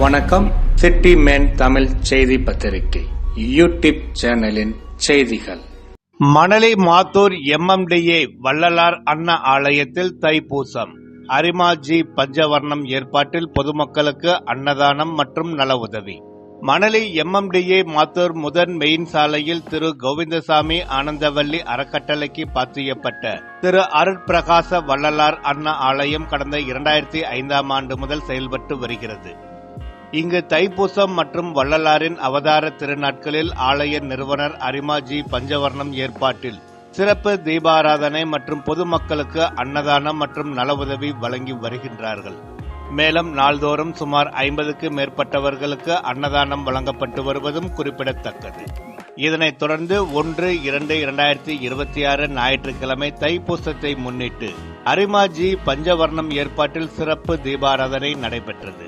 வணக்கம். City man Tamil செய்தி பத்திரிகை யூடியூப் சேனலின் செய்திகள். மணலி மாத்தூர் MMDA வள்ளலார் அண்ணா ஆலயத்தில் தைப்பூசம். அரிமா ஜி பஞ்சவர்ணம் ஏற்பாட்டில் பொதுமக்களுக்கு அன்னதானம் மற்றும் நல உதவி. மணலி MMDA மாத்தூர் முதன் மெயின் சாலையில் திரு கோவிந்தசாமி ஆனந்தவல்லி அறக்கட்டளைக்கு பாத்தியப்பட்ட திரு அருட்பிரகாச வள்ளலார் அண்ணா ஆலயம் கடந்த 2005ஆம் ஆண்டு முதல் செயல்பட்டு வருகிறது. இங்கு தைப்பூசம் மற்றும் வள்ளலாரின் அவதார திருநாட்களில் ஆலய நிறுவனர் அரிமாஜி பஞ்சவர்ணம் ஏற்பாட்டில் சிறப்பு தீபாராதனை மற்றும் பொதுமக்களுக்கு அன்னதானம் மற்றும் நல உதவி வழங்கி வருகின்றார்கள். மேலும் நாள்தோறும் சுமார் 50க்கு மேற்பட்டவர்களுக்கு அன்னதானம் வழங்கப்பட்டு வருவதும் குறிப்பிடத்தக்கது. இதனைத் தொடர்ந்து 1/2/2026 ஞாயிற்றுக்கிழமை தைப்பூசத்தை முன்னிட்டு அரிமாஜி பஞ்சவர்ணம் ஏற்பாட்டில் சிறப்பு தீபாராதனை நடைபெற்றது.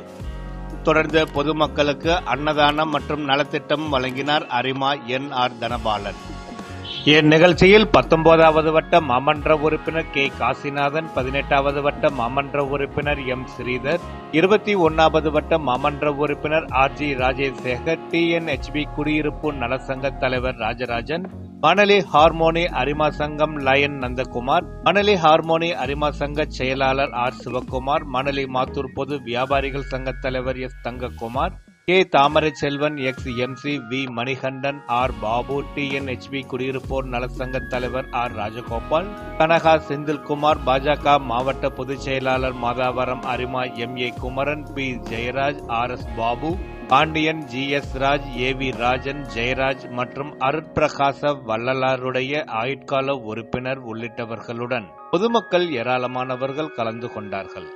தொடர்ந்து பொதுமக்களுக்கு அன்னதானம் மற்றும் நலத்திட்டம் வழங்கினார் அரிமா NR தனபாலன். இந்நிகழ்ச்சியில் 19வது வட்ட மாமன்ற உறுப்பினர் K காசிநாதன், 18வது வட்ட மாமன்ற உறுப்பினர் M ஸ்ரீதர், 21வது வட்ட மாமன்ற உறுப்பினர் RG ராஜேசேகர், TNHB குடியிருப்பு நலசங்க தலைவர் ராஜராஜன், மணலி ஹார்மோனி அரிமா சங்கம் லயன் நந்தகுமார், மணலி ஹார்மோனி அரிமா சங்க செயலாளர் R சிவக்குமார், மணலி மாத்தூர் பொது வியாபாரிகள் சங்க தலைவர் S தங்கக்குமார், K தாமரை Selvan, XMC V Manikandan, R Babu, TNHB குடியிருப்போர் நலசங்க தலைவர் R ராஜகோபால், கனகா செந்தில்குமார், பாஜக மாவட்ட பொதுச் செயலாளர் மாதாவரம் அரிமா MA Kumaran, P Jayaraj, RS Babu, Pandian, GS Raj, AV Rajan, Jayaraj மற்றும் அருட்பிரகாச வள்ளலாருடைய ஆயுட்கால உறுப்பினர் உள்ளிட்டவர்களுடன் பொதுமக்கள் ஏராளமானவர்கள் கலந்து கொண்டார்கள்.